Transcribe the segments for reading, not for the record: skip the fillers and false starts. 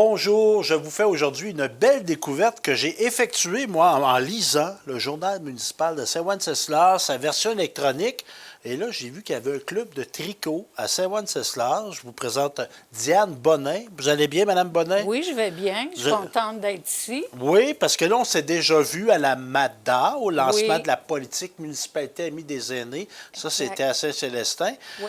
Bonjour, je vous fais aujourd'hui une belle découverte que j'ai effectuée, moi, en lisant le journal municipal de Saint-Wenceslas, sa version électronique. Et là, j'ai vu qu'il y avait un club de tricot à Saint-Wenceslas. Je vous présente Diane Bonin. Vous allez bien, Madame Bonin? Oui, je vais bien. Je suis contente d'être ici. Oui, parce que là, on s'est déjà vu à la MADA, au lancement Oui. de la politique municipalité amie des aînés. Ça, c'était à Saint-Célestin. Oui.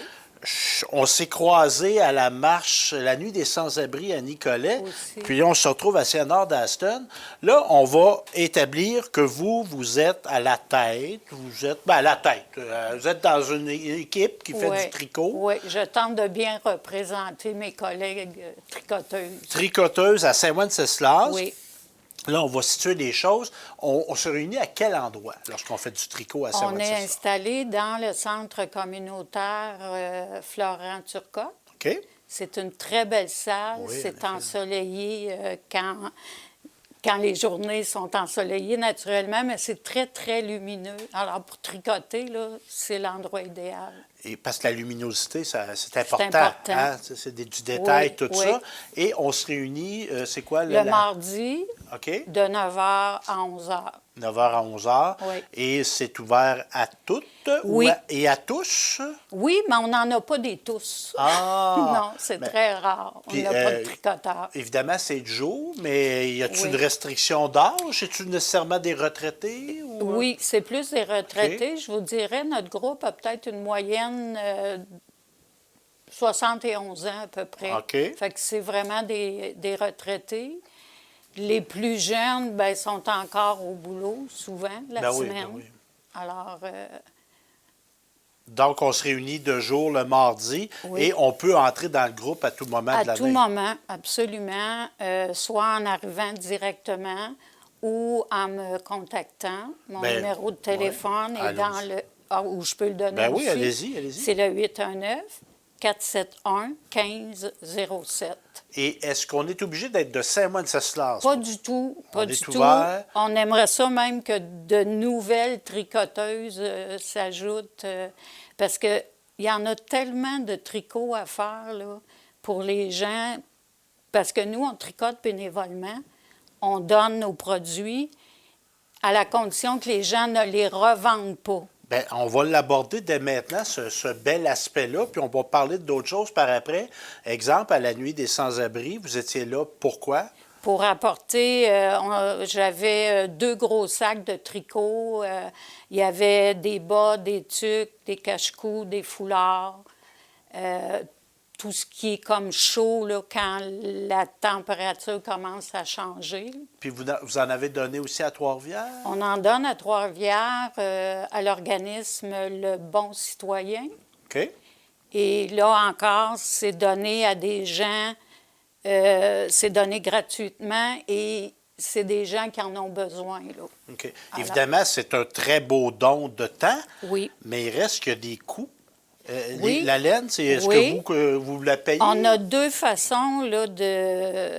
On s'est croisés à la marche, la nuit des sans-abri à Nicolet. Aussi. Puis on se retrouve assez à nord d'Aston. Là, on va établir que vous êtes à la tête. Vous êtes, à la tête. Vous êtes dans une équipe qui fait du tricot. Oui, je tente de bien représenter mes collègues tricoteuses. Tricoteuses à Saint-Wenceslas. Oui. Là, on va situer les choses. On se réunit à quel endroit lorsqu'on fait du tricot à On est Saint-Wenceslas? installé dans le centre communautaire Florent Turcotte. OK. C'est une très belle salle. Oui, c'est en effet. ensoleillé quand les journées sont ensoleillées naturellement, mais c'est très, très lumineux. Alors, pour tricoter, là, c'est l'endroit idéal. Et parce que la luminosité, c'est important. important. Hein? C'est du détail, Oui, tout oui. ça. Et on se réunit, c'est quoi? Le mardi, OK. de 9h à 11h. 9h à 11h. Oui. Et c'est ouvert à toutes Oui. et à tous? Oui, mais on n'en a pas des tous. Ah! Non, c'est Mais- très rare. On Puis, n'a pas de tricoteur. Évidemment, c'est de jour, mais y a-t-il Oui. une restriction d'âge? Est-tu nécessairement des retraités? Ou... Oui, c'est plus des retraités. Je vous dirais, notre groupe a peut-être une moyenne 71 ans à peu près. OK. Fait que c'est vraiment des retraités. Les plus jeunes, ben, sont encore au boulot, souvent, la Ben oui, semaine. ben oui. Alors, Donc, on se réunit de jour le mardi Oui. et on peut entrer dans le groupe à tout moment de à l'année. tout moment, absolument, soit en arrivant directement ou en me contactant. Mon Ben, numéro de téléphone ouais, est dans allons-y. le... Ah, où je peux le donner Ben oui, aussi. allez-y, allez-y. C'est le 819-471-1507. Et est-ce qu'on est obligé d'être de Saint-Wenceslas? Pas du tout, pas On du est tout. ouvert. On aimerait ça même que de nouvelles tricoteuses s'ajoutent, parce qu'il y en a tellement de tricots à faire là, pour les gens, parce que nous, on tricote bénévolement, on donne nos produits à la condition que les gens ne les revendent pas. Bien, on va l'aborder dès maintenant, ce bel aspect-là, puis on va parler d'autres choses par après. Exemple, à la nuit des sans-abri, vous étiez là, pourquoi? Pour apporter, j'avais 2 gros sacs de tricot. Il y avait des bas, des tuques, des cache-cous, des foulards. Tout ce qui est comme chaud là, quand la température commence à changer. Puis vous en avez donné aussi à Trois-Rivières? On en donne à Trois-Rivières, à l'organisme Le Bon Citoyen. OK. Et là encore, c'est donné à des gens, c'est donné gratuitement et c'est des gens qui en ont besoin. Là. OK. Alors- Évidemment, c'est un très beau don de temps, Oui. mais il reste qu'il y a des coûts. Oui. La laine, est-ce Oui. que vous la payez? On a 2 façons là,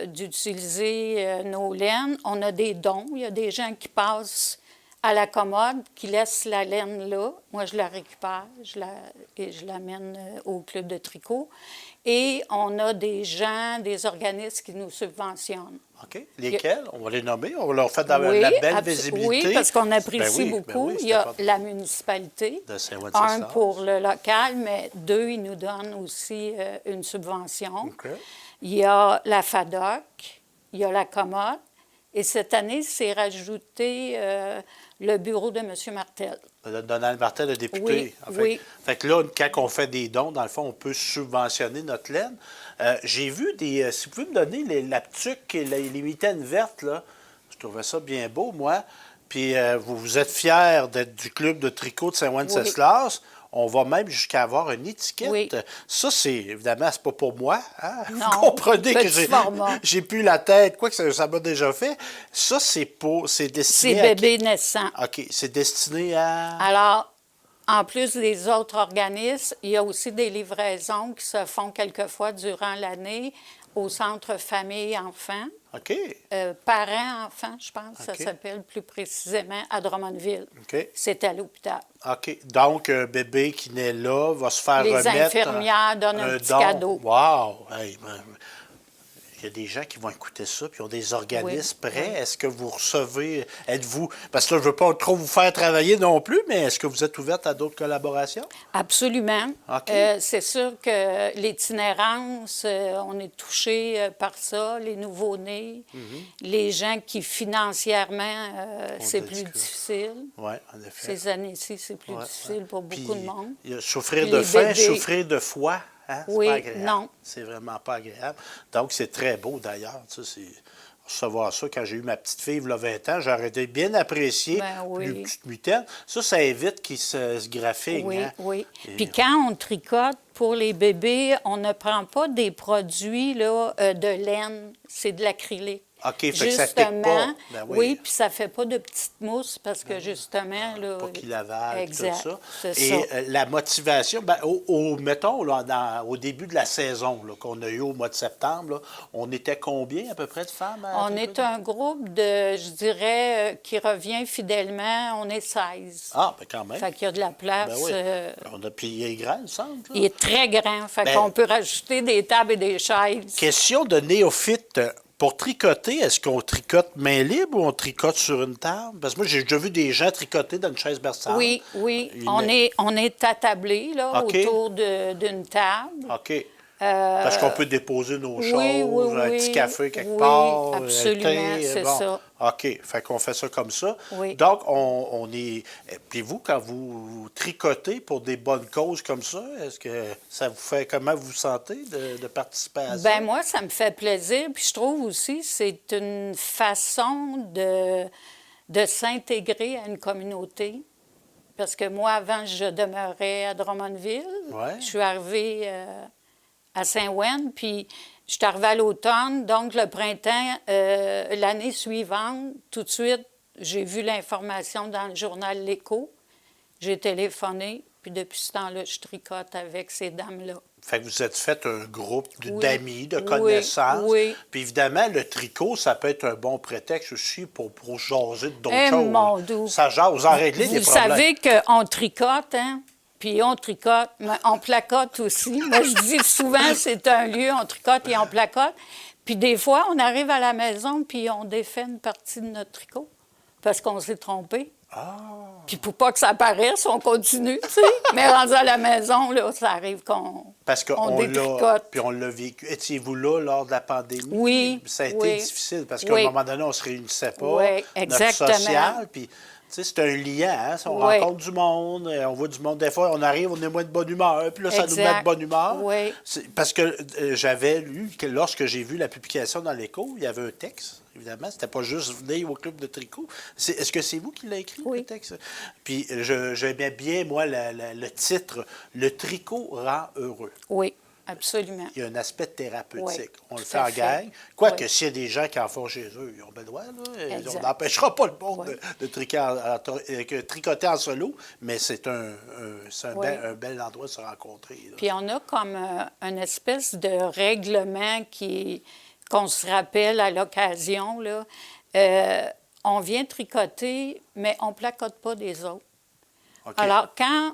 d'utiliser nos laines. On a des dons. Il y a des gens qui passent à la commode, qui laissent la laine là. Moi, je la récupère et je l'amène au club de tricot. Et on a des gens, des organismes qui nous subventionnent. OK. Lesquels? On va les nommer. On va leur faire Oui, la belle visibilité. Oui, parce qu'on apprécie Ben oui, beaucoup. ben oui, Il y a c'est la municipalité, de Saint-Wenceslas. 1 pour le local, mais 2, ils nous donnent aussi une subvention. OK. Il y a la FADOC, il y a la commode, et cette année, c'est rajouté le bureau de M. Martel. De Donald Martel, le député. Oui, En fait. oui. Fait que là, quand on fait des dons, dans le fond, on peut subventionner notre laine. J'ai vu des... si vous pouvez me donner la tuque et les mitaines vertes, là, je trouvais ça bien beau, moi. Puis vous êtes fiers d'être du club de tricot de Saint-Wenceslas. On va même jusqu'à avoir une étiquette. Oui. Ça, c'est... Évidemment, c'est pas pour moi. Hein? Non, Vous comprenez que petit format. j'ai plus la tête. Quoi que ça m'a déjà fait. Ça, c'est destiné C'est à... bébé naissant. OK. C'est destiné à... Alors, en plus des autres organismes, il y a aussi des livraisons qui se font quelquefois durant l'année au centre famille-enfants. OK. Parents-enfants, je pense, ça OK. s'appelle plus précisément à Drummondville. OK. C'est à l'hôpital. OK. Donc, un bébé qui naît là va se faire Les remettre infirmières donnent un petit don. cadeau. Wow! Hey, il y a des gens qui vont écouter ça, puis ils ont des organismes Oui, prêts. oui. Est-ce que vous recevez, êtes-vous, parce que là, je ne veux pas trop vous faire travailler non plus, mais est-ce que vous êtes ouverte à d'autres collaborations? Absolument. OK. C'est sûr que l'itinérance, on est touché par ça, les nouveau-nés, les gens qui financièrement, c'est plus difficile. Oui, en effet. Ces années-ci, c'est plus Ouais, difficile pour Puis, beaucoup de monde. il y a souffrir Puis de les faim, bébés. souffrir de foi, hein? C'est Oui, pas agréable. non. C'est vraiment pas agréable. Donc, c'est très beau d'ailleurs. Tu sais, recevoir ça, quand j'ai eu ma petite fille, il y a 20 ans, j'aurais été bien apprécié. Ben oui. Plus petite mitaine. Ça évite qu'ils se graffignent. Oui, hein? oui. Et- Puis quand on tricote pour les bébés, on ne prend pas des produits là, de laine, c'est de l'acrylique. OK, fait que ça pique pas. Justement, Ben oui, puis ça fait pas de petites mousses parce que justement, là... Pas qu'il avale, exact, tout ça. c'est Et ça. la motivation, ben, mettons, là, au début de la saison là, qu'on a eu au mois de septembre, là, on était combien à peu près de femmes? On est un groupe de, je dirais, qui revient fidèlement, on est 16. Ah, ben quand même. Fait qu'il y a de la place. Ben oui. Puis il est grand, le centre. Là. Il est très grand, fait Ben- qu'on peut rajouter des tables et des chaises. Question de néophyte. Pour tricoter, est-ce qu'on tricote main libre ou on tricote sur une table? Parce que moi, j'ai déjà vu des gens tricoter dans une chaise berçante. Oui, oui. Il On est attablé là, OK. autour d'une table. OK. Parce qu'on peut déposer nos choses, oui, un petit oui. café quelque Oui, part, absolument, un thé, c'est ça. OK, fait qu'on fait ça comme ça. Oui. Donc, on est... Puis vous, quand vous tricotez pour des bonnes causes comme ça, est-ce que ça vous fait... Comment vous vous sentez de participer à ça? Ben moi, ça me fait plaisir. Puis je trouve aussi c'est une façon de s'intégrer à une communauté. Parce que moi, avant, je demeurais à Drummondville. Ouais. Je suis arrivée à Saint-Ouen, puis je suis arrivée à l'automne. Donc, le printemps, l'année suivante, tout de suite, j'ai vu l'information dans le journal L'Écho. J'ai téléphoné, puis depuis ce temps-là, je tricote avec ces dames-là. Fait que vous êtes fait un groupe Oui. d'amis, de Oui, connaissances. oui. Puis évidemment, le tricot, ça peut être un bon prétexte aussi pour jaser d'autres Eh, choses. mon doux. Ça jase, vous en réglez des Vous problèmes. savez qu'on tricote, hein? Puis on tricote, mais on placote aussi. Moi, je dis souvent, c'est un lieu, on tricote et on placote. Puis des fois, on arrive à la maison, puis on défait une partie de notre tricot parce qu'on s'est trompé. Puis pour pas que ça apparaisse, on continue, tu sais. Mais rendu à la maison, là, ça arrive qu'on Parce qu'on on l'a, détricote. puis on l'a vécu. Étiez-vous là lors de la pandémie? Oui, Ça a été oui. difficile parce qu'à Oui. un moment donné, on se réunissait pas. Oui, Notre exactement. social, puis... Tu sais, c'est un lien, hein? On Oui. rencontre du monde, on voit du monde. Des fois, on arrive, on est moins de bonne humeur, puis là, ça nous met Exact. de bonne humeur. Oui. Parce que j'avais lu que lorsque j'ai vu la publication dans l'Écho, il y avait un texte, évidemment. C'était pas juste venir au club de tricot. Est-ce que c'est vous qui l'avez écrit, Oui. le texte? Puis j'aimais bien, moi, le titre « Le tricot rend heureux ». Oui, absolument. Il y a un aspect thérapeutique. Oui, On le tout fait à en fait. gang. Quoique, Oui. s'il y a des gens qui en font chez eux, ils ont bien le droit. Là. Exact. On n'empêchera pas le monde Oui. de tricoter en solo, mais c'est un Oui. un bel endroit de se rencontrer. Là. Puis on a comme une espèce de règlement qu'on se rappelle à l'occasion, là. On vient tricoter, mais on ne placote pas des autres. OK. Alors, quand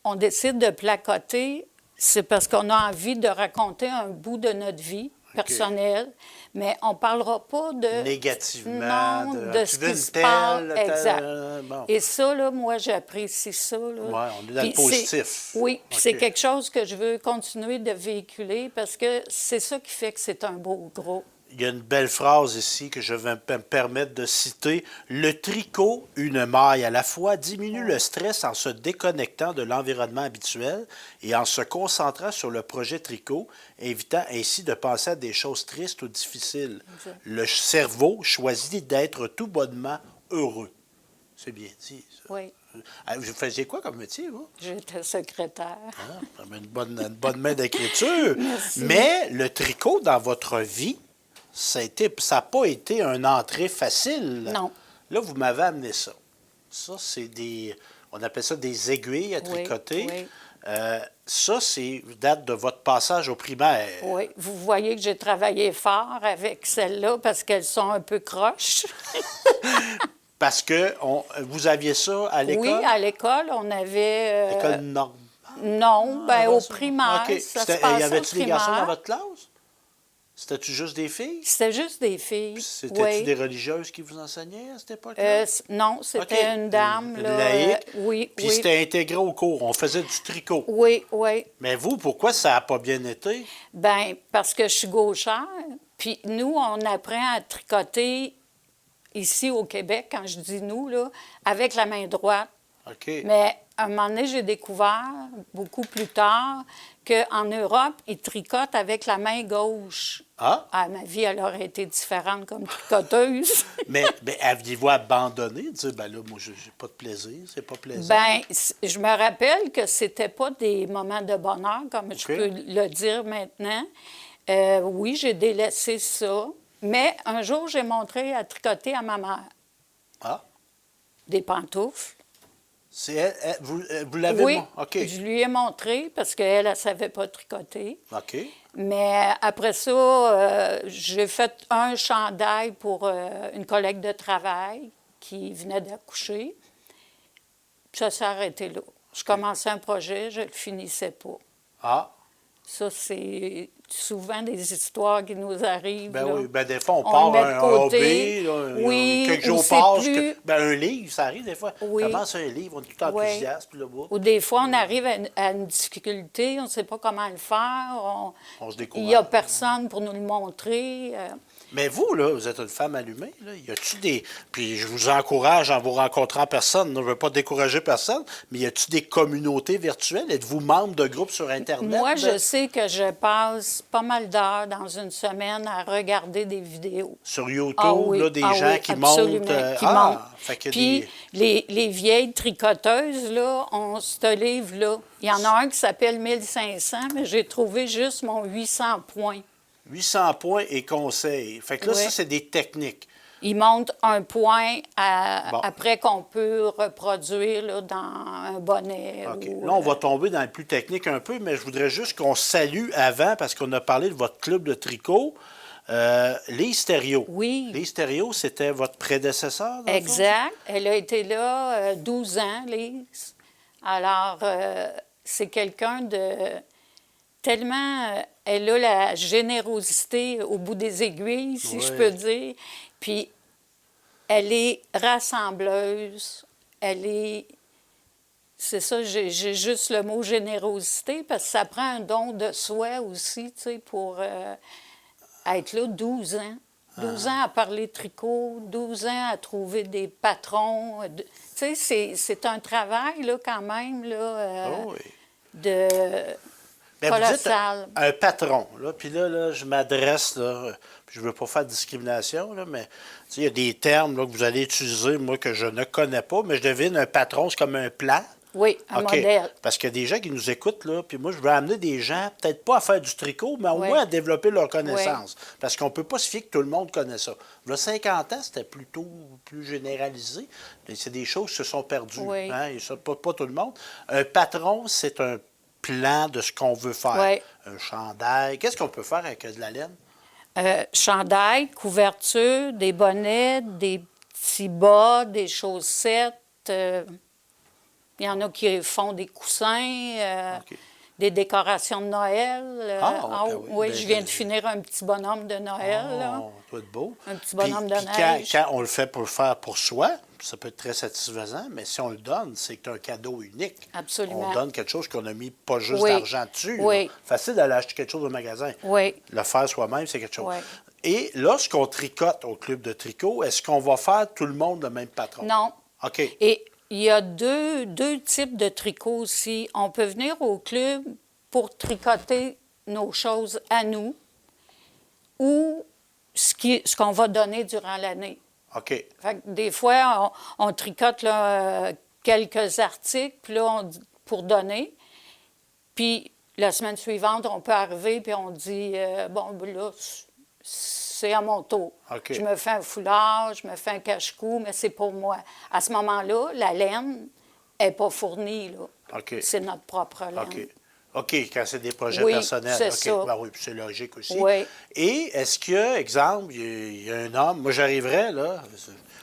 on décide de placoter, c'est parce qu'on a envie de raconter un bout de notre vie personnelle, mais on ne parlera pas de... Négativement, Non, de de tu ce veux qui une se telle, passe. telle, Exact. bon. Et ça, là, moi, j'apprécie ça. Là. Ouais, on est dans le Puis c'est- positif. Oui, puis OK. c'est quelque chose que je veux continuer de véhiculer parce que c'est ça qui fait que c'est un beau groupe. Il y a une belle phrase ici que je vais me permettre de citer. Le tricot, une maille à la fois, diminue le stress en se déconnectant de l'environnement habituel et en se concentrant sur le projet tricot, évitant ainsi de penser à des choses tristes ou difficiles. Exact. Le cerveau choisit d'être tout bonnement heureux. C'est bien dit, ça. Oui, Vous faisiez quoi comme métier, vous? j'étais secrétaire. Ah, une bonne main d'écriture. Merci. Mais le tricot dans votre vie, ça n'a pas été une entrée facile. Non. Là, vous m'avez amené ça. Ça, c'est on appelle ça des aiguilles à Oui, tricoter. oui. Ça, c'est date de votre passage au primaire. Oui, vous voyez que j'ai travaillé fort avec celles-là parce qu'elles sont un peu croches. Parce que vous aviez ça à l'école? Oui, à l'école, on avait... L'école normale? Non, bien, au ça. primaire, OK. ça se C'était- passait y au avait-tu des garçons dans primaire. votre classe? C'était-tu juste des filles? C'était juste des filles. Puis c'était-tu Oui. des religieuses qui vous enseignaient à cette époque-là? Non, c'était OK. une dame. Une Là, laïque. oui, Puis oui. c'était intégré au cours. On faisait du tricot. Oui, oui. Mais vous, pourquoi ça n'a pas bien été? Bien, parce que je suis gauchère. Puis nous, on apprend à tricoter ici au Québec, quand je dis nous, là, avec la main droite. OK. Mais à un moment donné, j'ai découvert, beaucoup plus tard, qu'en Europe, ils tricotent avec la main gauche. Ah? Ma vie, elle aurait été différente comme tricoteuse. mais aviez-vous abandonné? De dire, ben là, moi, j'ai pas de plaisir, c'est pas plaisant. Bien, je me rappelle que c'était pas des moments de bonheur, comme je peux le dire maintenant. Oui, j'ai délaissé ça. Mais un jour, j'ai montré à tricoter à ma mère Ah? des pantoufles. Vous l'avez... Oui, OK. je lui ai montré parce qu'elle ne savait pas tricoter. OK. Mais après ça, j'ai fait un chandail pour une collègue de travail qui venait d'accoucher. Ça s'est arrêté là. Je commençais un projet, je ne le finissais pas. Ah? Ça, c'est souvent des histoires qui nous arrivent. Ben là. oui, ben des fois, on le part met de un côté. hobby, là, Oui, quelques ou jours c'est passent, plus- ben un livre, ça arrive des fois. Oui. On commence un livre, on est tout Oui. enthousiaste, puis là, bas, Ou des fois, on arrive à une difficulté, on ne sait pas comment le faire. on se Il découvre. n'y a personne pour nous le montrer. Mais vous, là, vous êtes une femme allumée, là. Y a-tu des... Puis je vous encourage en vous rencontrant personne, je ne veux pas décourager personne, mais y a-tu des communautés virtuelles? Êtes-vous membre de groupes sur Internet? Moi, je sais que je passe pas mal d'heures dans une semaine à regarder des vidéos. Sur YouTube, Ah oui, là, des ah gens oui, qui absolument, montent... qui montent. Fait qu'il y a Puis les vieilles tricoteuses, là, ont ce livre-là. Il y en a un qui s'appelle 1500, mais j'ai trouvé juste mon 800 points. 800 points et conseils. Fait que là, Oui. ça, c'est des techniques. Il montre un point Bon. après qu'on peut reproduire là, dans un bonnet. OK. Ou, Là, on va tomber dans le plus technique un peu, mais je voudrais juste qu'on salue avant, parce qu'on a parlé de votre club de tricot, Lise Thériault. Oui. Lise Thériault, c'était votre prédécesseur, dans le fond? Exact. Elle a été là 12 ans, Lise. Alors, c'est quelqu'un de tellement... elle a la générosité au bout des aiguilles, si Oui. je peux dire. Puis, elle est rassembleuse. Elle est... C'est ça, j'ai juste le mot générosité, parce que ça prend un don de soi aussi, tu sais, pour être là 12 ans. 12 ans à parler tricot, 12 ans à trouver des patrons. Tu sais, c'est un travail, là, quand même, là, Oh oui. de Ben, vous dites colossal. un patron, là, puis là, je m'adresse, là, puis je ne veux pas faire de discrimination, là, mais tu sais, il y a des termes là, que vous allez utiliser, moi, que je ne connais pas, mais je devine un patron, c'est comme un plan. Oui, un OK. modèle. Parce qu'il y a des gens qui nous écoutent, là, puis moi, je veux amener des gens, peut-être pas à faire du tricot, mais au Oui. moins à développer leur connaissance. Parce qu'on ne peut pas se fier que tout le monde connaît ça. Il y a 50 ans, c'était plutôt plus généralisé. Mais c'est des choses qui se sont perdues. Oui. Hein, et ça, pas tout le monde. Un patron, c'est un plan de ce qu'on veut faire. Oui. Un chandail. Qu'est-ce qu'on peut faire avec de la laine? Chandail, couverture, des bonnets, des petits bas, des chaussettes. Il y en a qui font des coussins, OK. des décorations de Noël. ben oui. Ben, je viens de finir un petit bonhomme de Noël. là. Oh, ça doit être beau. Un petit bonhomme de Puis neige. Quand on le fait pour le faire pour soi, ça peut être très satisfaisant, mais si on le donne, c'est un cadeau unique. Absolument. On donne quelque chose qu'on a mis pas juste Oui. d'argent dessus. Oui. Là. Facile d'aller acheter quelque chose au magasin. Oui. Le faire soi-même, c'est quelque chose. Oui. Et lorsqu'on tricote au club de tricot, est-ce qu'on va faire tout le monde le même patron? Non. OK. Et il y a deux types de tricots aussi. On peut venir au club pour tricoter nos choses à nous ou ce qu'on va donner durant l'année. OK. Fait que des fois, on tricote là, quelques articles puis là, pour donner. Puis la semaine suivante, on peut arriver puis on dit bon, ben là, c'est à mon tour. OK. Je me fais un foulard, je me fais un cache-cou, mais c'est pour moi. À ce moment-là, la laine n'est pas fournie. Là. OK. C'est notre propre laine. OK. OK, quand c'est des projets Oui, personnels. c'est OK. ça. Ben oui, puis c'est logique aussi. Oui. Et est-ce que, exemple, il y a un homme, moi j'arriverais, là,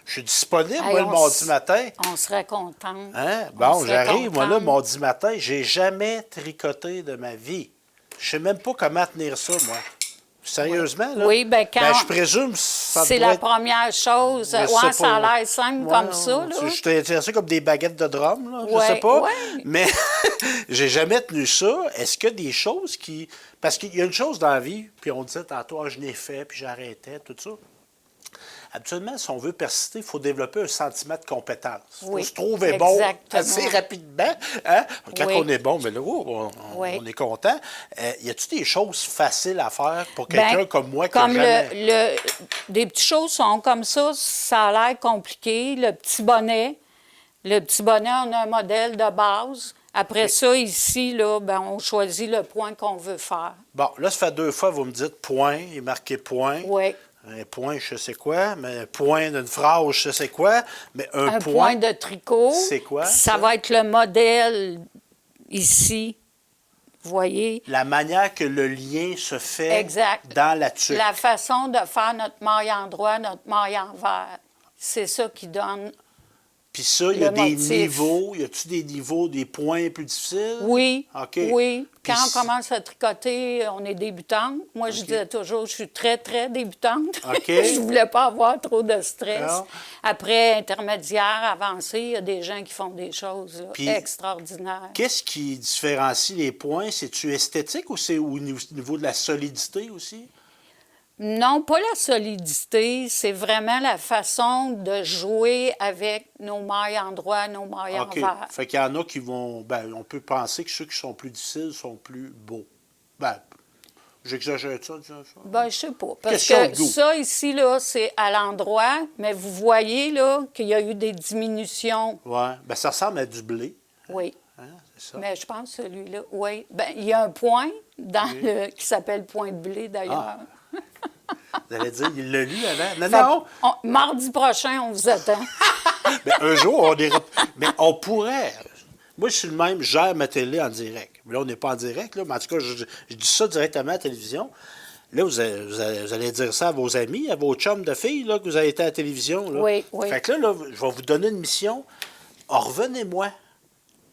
je suis disponible, Hey, moi, le on mardi s- matin. On serait content. Hein? On Bon, serait j'arrive, moi, là, contente. mardi matin, j'ai jamais tricoté de ma vie. Je sais même pas comment tenir ça, moi. Sérieusement, là? Oui, bien, quand je présume ça c'est doit la être... première chose. Je sais Ouais, pas, ça là. a l'air simple Ouais, comme ça, là. Je t'ai intéressé comme des baguettes de drum, là, je Ouais, sais pas. ouais. Mais j'ai jamais tenu ça. Est-ce que des choses qui... Parce qu'il y a une chose dans la vie, puis on disait tantôt, ah, je l'ai fait, puis j'arrêtais, tout ça. Habituellement, si on veut persister, il faut développer un sentiment de compétence. Il faut Oui, se trouver bon exactement. assez rapidement. Hein? Quand Oui. on est bon, mais là, Oui. on est content. Y a-t-il des choses faciles à faire pour quelqu'un Ben, comme moi qui comme n'a jamais... des petites choses sont comme ça a l'air compliqué. Le petit bonnet, on a un modèle de base. Après ça, ici, là, ben, on choisit le point qu'on veut faire. Bon, là, ça fait 2 fois, vous me dites point, il est marqué point. Oui. Un point, je sais quoi, mais un point d'une phrase, je sais quoi, mais Un point de tricot. C'est quoi, Ça ça? va être le modèle ici. Vous voyez? La manière que le lien se fait Exact. dans la tuque. La façon de faire notre maille en droit, notre maille envers. C'est ça qui donne. Puis ça, il y a le des motif. niveaux. Y a-tu des niveaux, des points plus difficiles? Oui. OK. Oui. Puis Quand on commence à tricoter, on est débutante. Moi, je disais toujours, je suis très, très débutante. OK. Je voulais pas avoir trop de stress. Non. Après, intermédiaire, avancé, il y a des gens qui font des choses là, Puis, extraordinaires. Qu'est-ce qui différencie les points? C'est-tu esthétique ou c'est au niveau de la solidité aussi? Non, pas la solidité, c'est vraiment la façon de jouer avec nos mailles en droit, nos mailles OK. envers. Fait qu'il y en a qui vont... Ben, on peut penser que ceux qui sont plus difficiles sont plus beaux. Ben, j'exagère ça, disant ça? Ben, je sais pas. Parce Question de que goût. ça, ici, là, c'est à l'endroit, mais vous voyez, là, qu'il y a eu des diminutions. Oui. Ben, ça ressemble à du blé. Oui. Hein? C'est ça. Mais je pense celui-là, oui. Ben, il y a un point dans qui s'appelle point de blé, d'ailleurs. Vous allez dire, il l'a lu avant? Non, Fait non! que mardi prochain, on vous attend. Mais un jour, on est... Mais on pourrait... Moi, je suis le même, je gère ma télé en direct. Mais là, on n'est pas en direct, là, mais en tout cas, je dis ça directement à la télévision. Là, vous allez dire ça à vos amis, à vos chums de filles, là, que vous avez été à la télévision. Là. Oui, oui. Fait que là, je vais vous donner une mission. Revenez-moi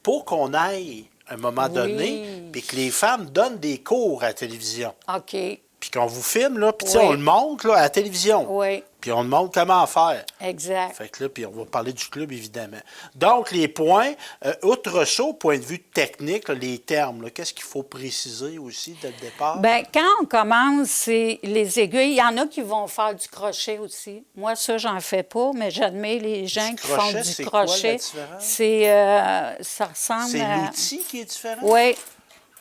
pour qu'on aille, à un moment donné, puis que les femmes donnent des cours à la télévision. OK. Puis qu'on vous filme, là, puis tu sais, Oui. on le montre là, à la télévision. Oui. Puis on le montre comment faire. Exact. Fait que là, puis on va parler du club, évidemment. Donc, les points, outre ça, au point de vue technique, là, les termes, là, qu'est-ce qu'il faut préciser aussi dès le départ? Bien, quand on commence, c'est les aiguilles. Il y en a qui vont faire du crochet aussi. Moi, ça, j'en fais pas, mais j'admets les gens qui font crochet, du c'est quoi, la crochet. différence? Ça ressemble C'est à... l'outil qui est différent? Oui.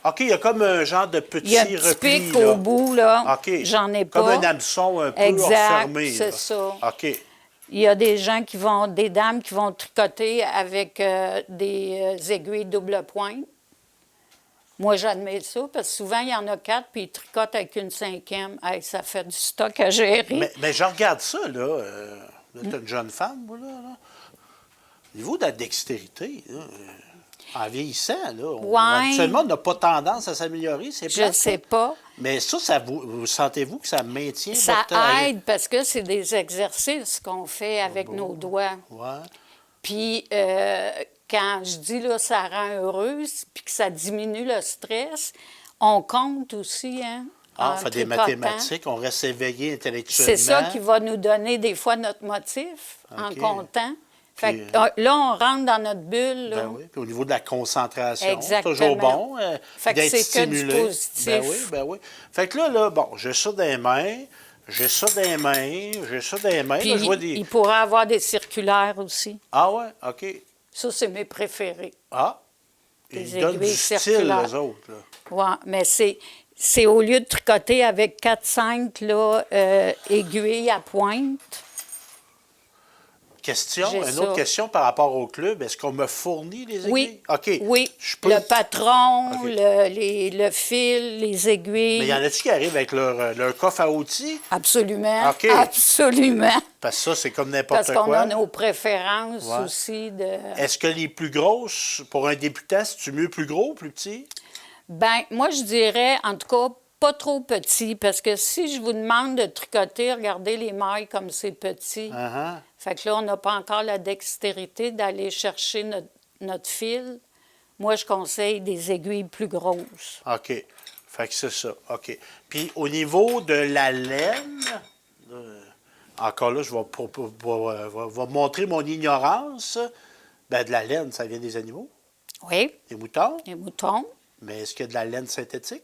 OK, il y a comme un genre de petit Il y a un petit repli, pic là. au bout, là. OK. J'en ai pas. Comme un hameçon un peu Exact, refermé. c'est là. ça. OK. Il y a des gens qui vont, des dames qui vont tricoter avec des aiguilles double pointe. Moi, j'admets ça, parce que souvent, il y en a 4, puis ils tricotent avec une 5e. Hey, ça fait du stock à gérer. Mais je regarde ça, là. Vous êtes une jeune femme, vous, là. Au niveau de la dextérité, là, en vieillissant, là, Ouais. actuellement, on n'a pas tendance à s'améliorer, c'est Je plate, sais ça. pas. Mais ça vous sentez-vous que ça maintient Ça votre... aide parce que c'est des exercices qu'on fait avec nos doigts. Ouais. Puis, quand je dis là, ça rend heureuse, puis que ça diminue le stress, on compte aussi, hein? Ah, en on fait des tricotant. mathématiques, on reste éveillé intellectuellement. C'est ça qui va nous donner des fois notre motif en OK. comptant. Fait Puis, que, là, on rentre dans notre bulle. Là. Ben oui. Puis au niveau de la concentration, Exactement. toujours bon Fait que d'être c'est que du stimulé. positif. Ben oui, ben oui. Fait que là, bon, j'ai ça dans les mains, j'ai ça dans les mains, j'ai ça dans les mains. Puis Là, je vois des... il pourrait avoir des circulaires aussi. Ah ouais, OK. Ça, c'est mes préférés. Ah, Des ils donnent du aiguilles style, circulaires. les autres. Là. Ouais, mais c'est au lieu de tricoter avec 4-5 aiguilles à pointe. Question, J'ai une ça. autre question par rapport au club. Est-ce qu'on me fournit les aiguilles? Oui, OK. oui. Je peux... Le patron, OK. le fil, les aiguilles. Mais y en a-tu qui arrivent avec leur coffre à outils? Absolument. OK. Absolument. Parce que ça, c'est comme n'importe Parce qu'on quoi. a nos préférences Ouais. aussi de... Est-ce que les plus grosses, pour un débutant, c'est-tu mieux plus gros ou plus petit? Ben, moi, je dirais, en tout cas, pas trop petit, parce que si je vous demande de tricoter, regardez les mailles comme c'est petit. Uh-huh. Fait que là, on n'a pas encore la dextérité d'aller chercher notre fil. Moi, je conseille des aiguilles plus grosses. OK. Fait que c'est ça. OK. Puis au niveau de la laine, encore là, je vais montrer mon ignorance. Ben, de la laine, ça vient des animaux, Oui, des moutons. les moutons. Mais est-ce qu'il y a de la laine synthétique?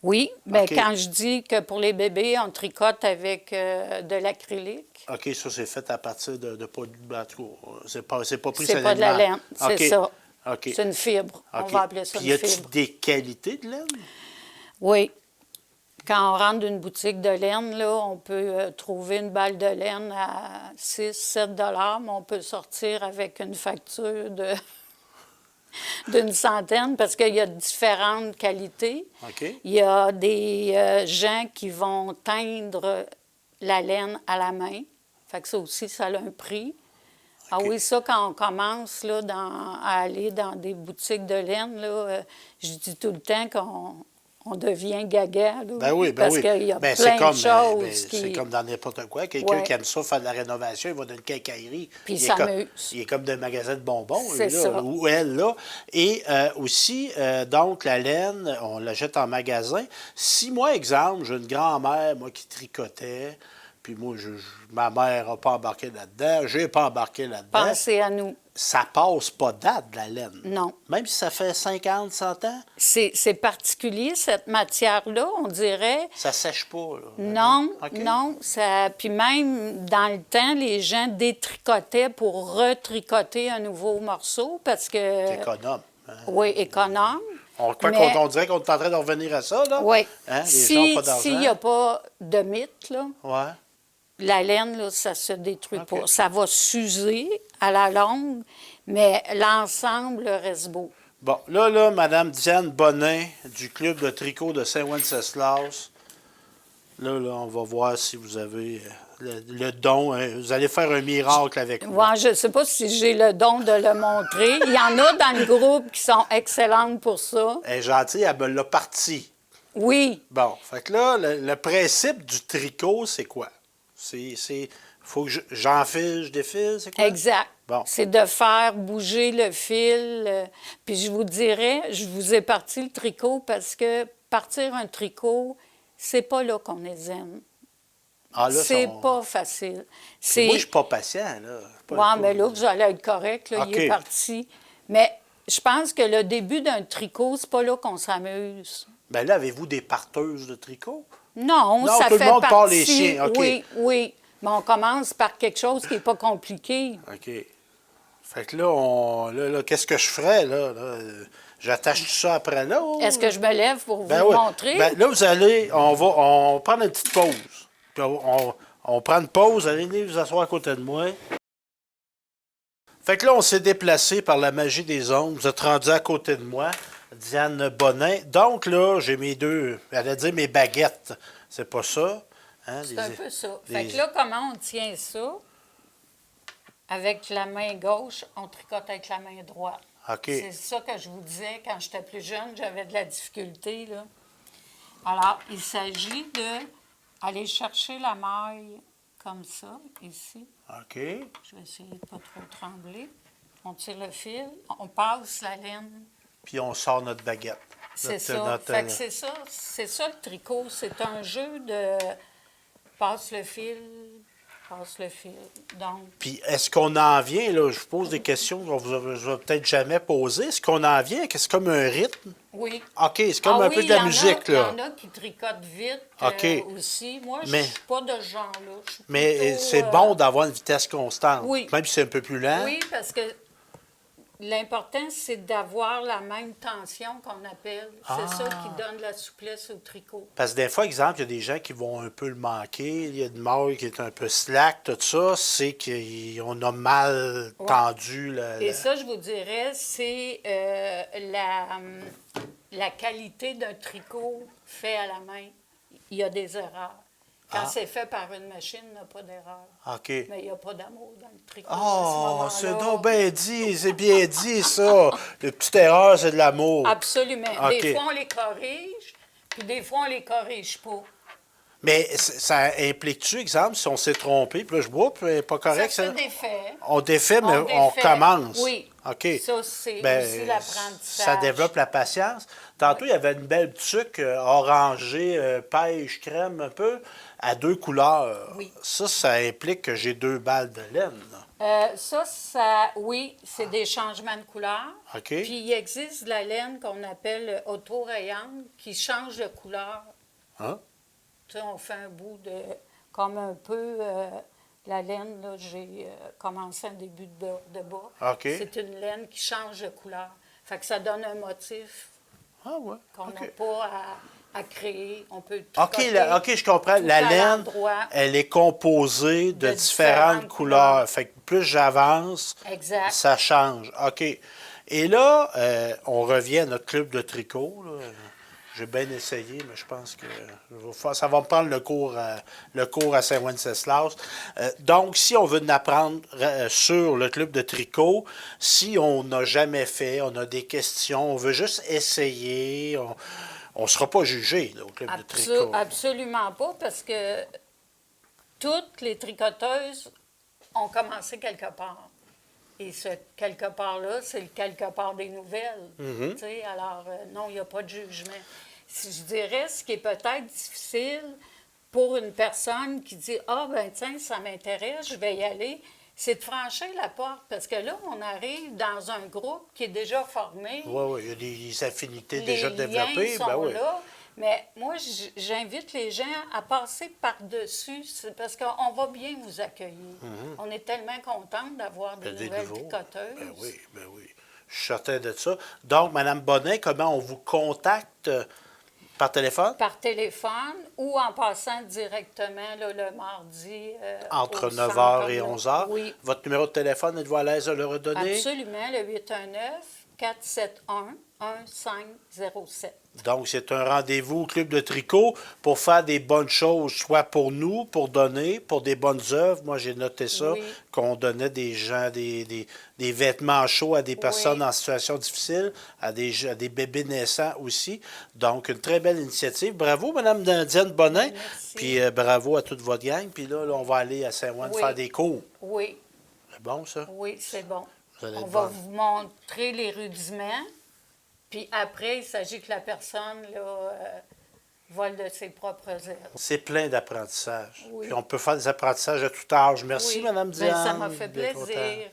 Oui, bien, OK. quand je dis que pour les bébés, on tricote avec de l'acrylique, OK, ça, c'est fait à partir de pas... En tout cas, c'est pas pris c'est pas de la laine, c'est OK. ça. OK. C'est une fibre. On OK. va appeler ça Puis une y a-t-il fibre. des qualités de laine? Oui. Quand on rentre d'une boutique de laine, là, on peut trouver une balle de laine à 6-7 mais on peut sortir avec une facture d'une centaine parce qu'il y a différentes qualités. OK. Il y a des gens qui vont teindre la laine à la main. Fait que ça aussi, ça a un prix. Ah OK. oui, ça, quand on commence là, à aller dans des boutiques de laine, là, je dis tout le temps qu'on devient gaga. Là, Ben oui, ben parce oui. qu'il y a Ben, plein c'est comme, de choses c'est qui... comme dans n'importe quoi. Quelqu'un Ouais. qui aime ça, faire de la rénovation, il va dans une quincaillerie. Puis il est comme- s'amuse. Il est comme d'un magasin de bonbons, C'est lui, là, ça. ou elle, là. Et aussi, donc, la laine, on la jette en magasin. Si moi, exemple, j'ai une grand-mère, moi, qui tricotait, puis moi, ma mère n'a pas embarqué là-dedans, j'ai pas embarqué là-dedans, Pensez à nous. ça passe pas date, de la laine. Non. Même si ça fait 50, 100 ans, C'est particulier, cette matière-là, on dirait. ça sèche pas, là. Non, OK. non. Puis même dans le temps, les gens détricotaient pour retricoter un nouveau morceau parce que... C'est économe. Hein? Oui, économe. On Mais- dirait qu'on est en train de revenir à ça, là. Oui. Hein? Les gens n'ont pas d'argent. S'il n'y a pas de mythe, là, Ouais. la laine, là, ça se détruit OK. pas. Ça va s'user à la longue, mais l'ensemble reste beau. Bon, là, Mme Diane Bonin, du Club de tricot de Saint-Wenceslas. Là, on va voir si vous avez le don. Hein. Vous allez faire un miracle avec moi. Ouais, je ne sais pas si j'ai le don de le montrer. Il y en a dans le groupe qui sont excellentes pour ça. Elle est gentille, elle me l'a parti. Oui, Bon, fait que là, le principe du tricot, c'est quoi? Faut que j'enfile, je défile, c'est quoi? exact. Bon. C'est de faire bouger le fil. Puis je vous dirais, je vous ai parti le tricot parce que partir un tricot, c'est pas là qu'on est zen. Ah, là, C'est son- pas facile. Moi, C'est... je suis pas patient, là. Oui, mais là, vous allez être correct, là, il OK. est parti. Mais je pense que le début d'un tricot, c'est pas là qu'on s'amuse. Ben là, avez-vous des parteuses de tricot? Non, Non, ça tout le fait monde partie... part les chiens, OK. Oui, oui. Mais on commence par quelque chose qui n'est pas compliqué. OK. Fait que là, qu'est-ce que je ferais, là? J'attache tout ça après, là? Est-ce que je me lève pour vous Ben le oui. montrer? Ben là, vous allez, on va prendre une petite pause. Puis on prend une pause, allez venez vous asseoir à côté de moi. Fait que là, on s'est déplacé par la magie des ondes. Vous êtes rendu à côté de moi, Diane Bonin. Donc là, j'ai mes deux, elle a dit mes baguettes. C'est pas ça. Hein, C'est un peu ça. des- Fait que là, comment on tient ça? Avec la main gauche, on tricote avec la main droite. OK. C'est ça que je vous disais quand j'étais plus jeune, j'avais de la difficulté, là. Alors, il s'agit de aller chercher la maille comme ça, ici. OK. Je vais essayer de ne pas trop trembler. On tire le fil, on passe la laine. Puis on sort notre baguette. C'est Notre- ça. notre- Fait que c'est ça le tricot. C'est un jeu de passe le fil, passe le fil. Donc, Puis est-ce qu'on en vient, là, je vous pose des questions que je vais peut-être jamais poser. Est-ce qu'on en vient que c'est comme un rythme? oui. OK, c'est comme Ah un oui, peu de la il y en a- musique, là. Il y en a qui tricotent vite OK. aussi. Moi, je Mais- ne suis pas de ce genre-là. Je suis Mais plutôt, c'est bon d'avoir une vitesse constante. oui. Même si c'est un peu plus lent. Oui, parce que l'important, c'est d'avoir la même tension qu'on appelle. C'est ça qui donne la souplesse au tricot. Parce que des fois, exemple, il y a des gens qui vont un peu le manquer. Il y a une maille qui est un peu slack, tout ça. C'est qu'on a mal tendu. Et ça, je vous dirais, c'est la qualité d'un tricot fait à la main. Il y a des erreurs. Quand c'est fait par une machine, il n'y a pas d'erreur. OK. Mais il n'y a pas d'amour dans le tricot. à ce Oh, moment-là. c'est donc bien dit. C'est bien dit, ça. Le petite erreur, c'est de l'amour. Absolument. OK. Des fois, on les corrige, puis des fois, on les corrige pas. Mais ça implique-tu, exemple, si on s'est trompé, puis là, je bois, puis pas correct, Ça ça? se défait. On défait, mais on défait. recommence. Oui. OK. Ça, c'est Ben, aussi l'apprentissage. ça développe la patience. Tantôt, il y avait une belle tuque orangée, pêche, crème un peu, à 2 couleurs. Oui. Ça implique que j'ai 2 balles de laine. Là. Oui, c'est des changements de couleur. OK. Puis il existe de la laine qu'on appelle autorayante qui change de couleur. Hein? Tu sais, on fait un bout de... Comme un peu la laine, là, j'ai commencé un début de bas. OK. C'est une laine qui change de couleur. Fait que ça donne un motif Ah ouais. qu'on n'a OK. pas à créer. On peut tout OK, OK, je comprends. La laine, elle est composée de différentes couleurs. Fait que plus j'avance, Exact. ça change. OK. Et là, on revient à notre club de tricot. Là. J'ai bien essayé, mais je pense que ça va me prendre le cours à Saint-Wenceslas. Donc, si on veut en apprendre sur le club de tricot, si on n'a jamais fait, on a des questions, on veut juste essayer, on ne sera pas jugé là, au club de tricot. Absolument pas, parce que toutes les tricoteuses ont commencé quelque part. Et ce quelque part-là, c'est le quelque part des nouvelles. Tu sais, alors, non, il n'y a pas de jugement. Je dirais, ce qui est peut-être difficile pour une personne qui dit « Ah, ben tiens, ça m'intéresse, je vais y aller », c'est de franchir la porte. Parce que là, on arrive dans un groupe qui est déjà formé. Oui, il y a des affinités Les déjà développées. liens sont Ben oui. là. Mais moi, j'invite les gens à passer par-dessus, parce qu'on va bien vous accueillir. On est tellement contents d'avoir des nouvelles tricoteuses. Ben oui. Je suis certain de ça. Donc, Mme Bonnet, comment on vous contacte par téléphone? Par téléphone ou en passant directement là, le mardi. Entre au 9h et centre 11h. Oui, Votre numéro de téléphone, êtes-vous à l'aise de le redonner? absolument, le 819-471-1507. Donc, c'est un rendez-vous au Club de tricot pour faire des bonnes choses, soit pour nous, pour donner, pour des bonnes œuvres. Moi, j'ai noté ça, Oui. qu'on donnait des gens, des vêtements chauds à des personnes Oui. en situation difficile, à des bébés naissants aussi. Donc, une très belle initiative. Bravo, Mme Diane Bonin. Merci. Puis, bravo à toute votre gang. Puis là, on va aller à Saint-Ouen Oui. faire des cours. Oui, C'est bon, ça? oui, c'est bon. Vous allez être On va bonne. vous montrer les rudiments. Puis après, il s'agit que la personne là, vole de ses propres ailes. C'est plein d'apprentissage. Oui. Puis on peut faire des apprentissages à tout âge. Merci, Oui. Mme Ben, Diane. ça m'a fait Bien content. plaisir.